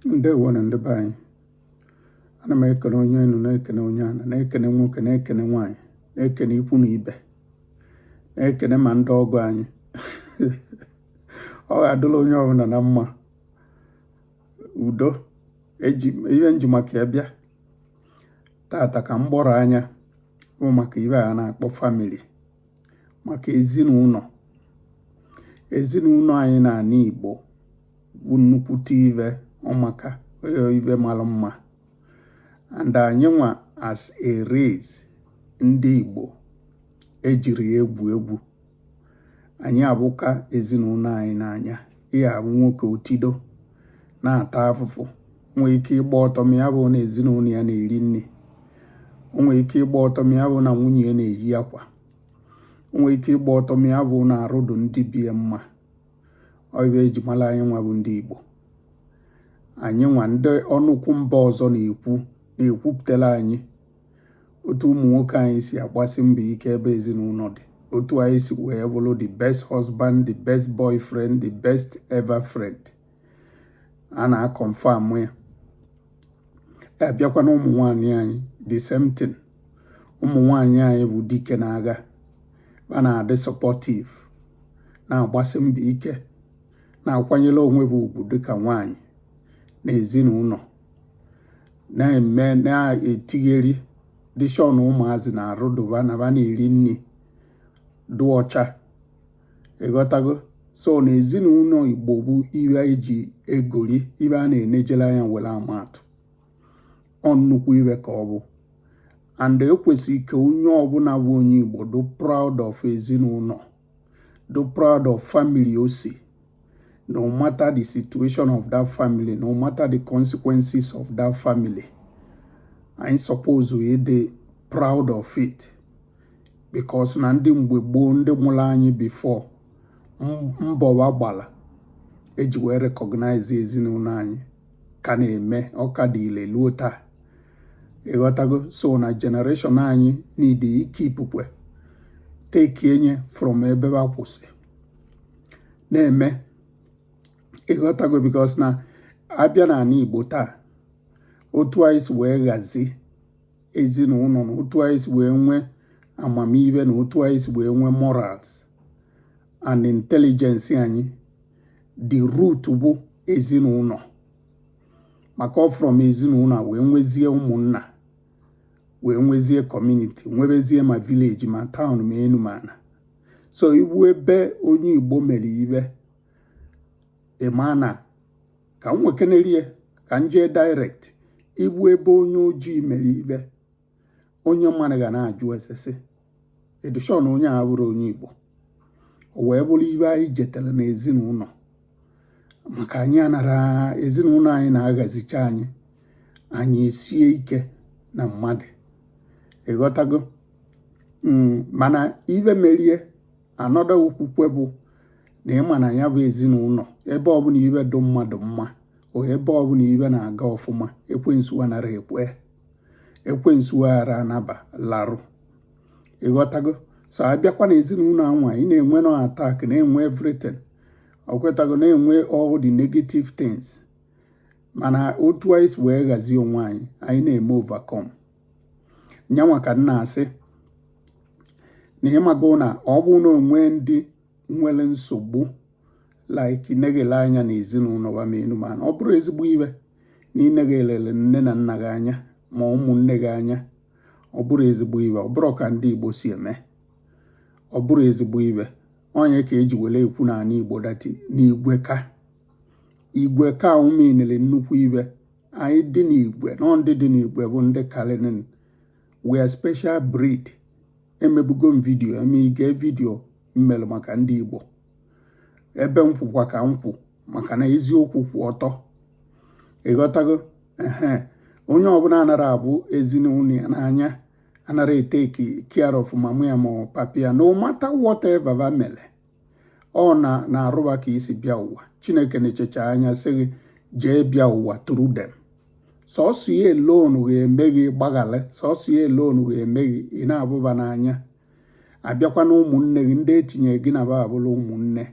Ndewo na ndị be anyị. Ana m ekene onye enu, na-ekene onye ana, na-ekene nwoke, na-ekene nwaanyị, na-ekene ikwu na ibe, na-ekene ma ndị ọgọ anyị. Ọ ga-adụla onye ọbụla na mma. Udo ihe nji maka ya bịa tata ka m gbọrọ anya bụ maka ibe a na-akpọ famili, maka ezinụlọ. Ezinụlọ anyị n'ala Igbo bụ nnukwute ibe ọmaka ibe mara mma, and anyị nwa as a race ndị Igbo ejiri egwu egwu. Anyị abụka ezinụlọ anyị n'anya. Ihe abụ nwoke otido na-ata afụfụ, nwee ike ịgba ọtọ ma ya bụ na ezinụlọ ya na-eri nri, o nwee ike ịgba ọtọ ma ya bụ na nwunye ya na-eyi akwa, o nwee ike ịgba ọtọ ma ya bụ na arụdụ ndị bie mma. Ọ ibe eji mara anyị nwa bụ ndị Igbo. Anyị nwa ndị ọnụkwụ mba ọzọ na-ekwupụtara anyị otu ụmụ nwoke anyị si agbasi mbọ ike ebe ezinụlọ dị, otu anyị si wee bụrụ the best husband, the best boyfriend, the best ever friend. A na-akọnfam ya. Abịakwa na ụmụ nwaanyị anyị the same thing. Ụmụ nwaanyị anyị bụ dike na-aga, a na-adị supportive, na-agbasi mbọ ike, na-akwanyere onwe bụ ugwu dịka nwaanyị na ezinụlọ, na-eme na-etigheri dishọn ụmụazị na-arụdụba na ba na-eri nri dị ọcha. Ịghọtago? So na ezinụlọ Igbo bụ ibe eji egori, ibe a na-enejere anya were amatụ. Ọ nnukwu ibe ka ọ bụ, and ekwesịrị ka onye ọbụla bụ onye Igbo do proud of ezinụlọ, do proud of family o si. No matter the situation of that family, no matter the consequences of that family, I suppose we dey proud of it. Because na ndị mgbe gboo ndị mụrụ anyị before mbọwa gbala eji wee recognize ezinụlọ anyị ka na-eme ọka dị ile luo taa. Ịghọtago? So na generation anyị need ikipukwe take enye from ebe ba kwụsị na-eme. Ịghọtago? Because na abịa na ala Igbo taa, otu anyị si wee ghazi ezinụlọ na otu anyị si wee nwee amamihe na otu anyị si wee nwee morals and intelligence anyị, the root bụ ezinụlọ. Maka ọ from ezinụlọ wee nwezie ụmụnna, wee nwezie community, nwebezie ma village ma town ma enu ma ana. So ibu ebe onye Igbo mere ibe ịmana ka m nwekenerie ka nje direct. Ibu ebe onye ojii mere ibe, onye mmadụ ga na-ajụ esese edishọn onye a bụrụ onye Igbo. O wee bụrụ ibe anyị jetara na ezinụlọ, maka anyị anara ezinụlọ anyị na-aghazicha anyị esie ike na mmadụ. Ịghọtago? Mana ibe merie anọda okwukwe bụ na ịma na ya bụ ezinụlọ ebe ọbụla ibe dụ mmadụ mma, o ebe ọbụla ibe na-aga ọfụma, ekwensu anara ekwe, ekwensu ghara anaba larụ. Ịghọtago? So abịakwa na ezinụlọ anwa ị na-enwe no attack, na-enwe everything, ọkwetago, na-enwe all the negative things, mana otu anyị si wee ghazie onwe anyị na-eme overcome. Nyanwa ka nna asị na ịmago na ọ bụ na onwe ndị nwere nsogbu like negele anya na ezinụlọ ba ma enu mana ọ bụrụ ezigbo ibe na inegelele nne na nna gị anya ma ụmụnne gị anya, ọ bụrụ ezigbo ibe. Ọ bụrụ ka ndị Igbo si eme, ọ bụrụ ezigbo ibe. Onye ka eji wele ekwu na ala Igbo dati n'igwe ka umenele nnukwu ibe. Anyị dị n'igwe, na ndị dị n'igwe bụ ndị kalinin, we are special breed. Emebugo m vidio, ige vidio mmelu maka ndị Igbo, ebe nkwukwa ka nkwụ maka na eziokwu kwụ ọtọ. Ịghọtago? Onye ọbụla anara abụ ezinụlọ ya n'anya, anara eteki care of mama ya ma papa ya, no matter whatever va mele. Ọ na-arụba ka isi bịa ụwa. Chineke na-echecha anya sị gị jee bịa ụwa through them. Sọsọ ya alone ga-eme gị gbaghale, sọsọ ya alone ga-eme gị ị na-abụba n'anya. Abịakwa na ụmụnne gị ndị etinye gị na ba abụla ụmụnne,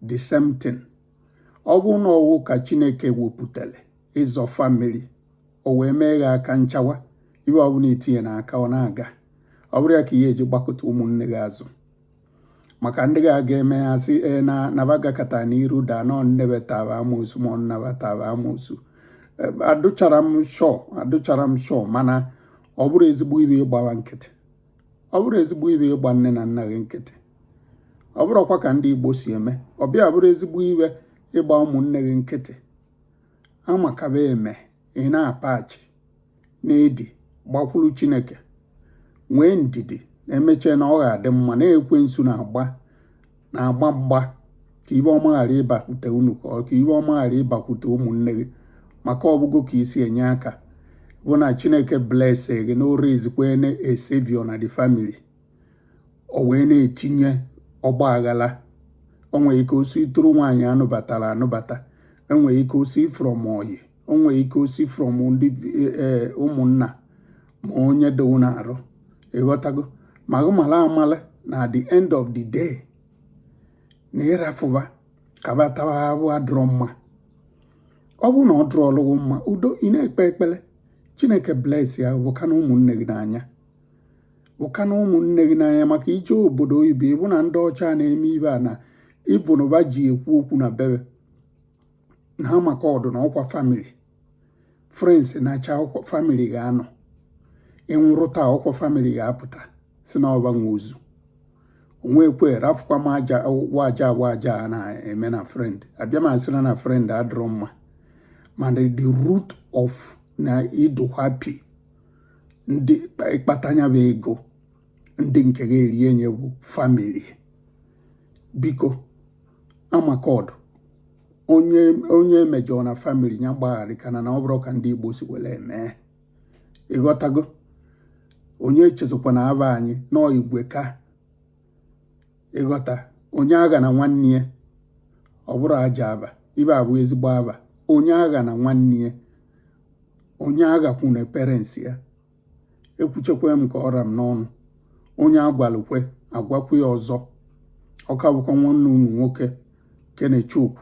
the same thing. Ọ bụ na ọwụ ka Chineke wepụtale ịzọ famili o wee mee gị aka nchawa ibe ọbụla itinye n'aka ọ na-aga. Ọ bụrụ ya ka ihe eji gbakọta ụmụnne gị azụ maka ndị gị aga eme ha sị nabagakata n'iru daa nọ nnebetaba amoosu ma ọ nnabataba amoosu. Adụchara m shọ mana ọ bụrụ ezigbo ibe ịgbawa nkịtị. Ọ bụrụ ezigbo ibe ịgba nne na nna gị nkịtị. Ọ bụrụkwa ka ndị Igbo si eme. Ọbịa bụrụ ezigbo ibe ịgba ụmụnne gị nkịtị. Amakaba eme ị na-apachi na-edi gbakwuru Chineke nwee ndidi na-emeche na ọ ga-adị mma na-ekwensu na-agba mgba ka ibe ọma ghara ịbakwute unu ka ibe ọma ghara ịbakwute ụmụnne gị maka ọbụgo ka isi enye aka bụ na Chineke bless gị na o raise a savior na the family. O wee na-etinye ọgba aghara. O nwere ike osi tụrụ nwaanyị anụbatara anụbata. Enwere ike osi from oyi. O nwere ike osi from ndị ụmụnna ma onye do na-arụ. Ịghọtago ma gụmala amala na at the end of the day na ịrafụba kabatawa abụ adụrọ mma. Ọ bụ na ọ dụrụ ọlụgwụ mma udo ị na-ekpe ekpele Chineke bless ya bụka na ụmụnne gị n'anya. Bụka na ụmụnne gị n'anya maka ije obodo oyibo ịbụ na ndị ọcha na-eme ibe a na ịbụnụba ji ekwu okwu na bebe na ha maka ọdụ na ọkwa famili. Friends na-acha ọkwa famili ga-anọ. Ịnwụrụ taa ọkwa famili ga-apụta si na ọbanwe ozu. Onwekwe rafụkwa m aja a na-eme na friend. Abịa ma asịra na friend adịrọ mma mana the root of na ịdụ happy ndị ịkpatanya bụ ego ndị nke ga-eri enye bụ famili. Biko amaka ọdụ onye mejọ na famili ya gbagharịkana na ọ bụrụ ka ndị Igbo si were eme. Ịghọtago onye echezokwa na aba anyị nọọ igwe ka ịghọta onye agha na nwanne ya ọ bụrụ aja aba ibe abụ ezigbo aba. Onye agha na nwanne ya onye agha kwune parents ya ekwuchekwa m ka ọra m n'ọnụ. Onye agwalụkwe agwakwu ya ọzọ. Ọka bụkwa nwanne unu nwoke Kenechukwu.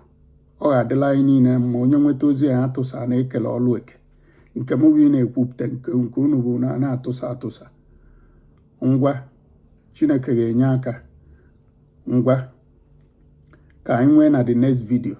Ọ ga-adịla anyị niile mma onye nweta ozi ya atụsa na ekele ọlụ eke nke m bụ ị na-ekwupụta nke unu bụ na-atụsa atụsa. Ngwa Chineke ga-enye aka. Ngwa ka anyị nwee na the next video.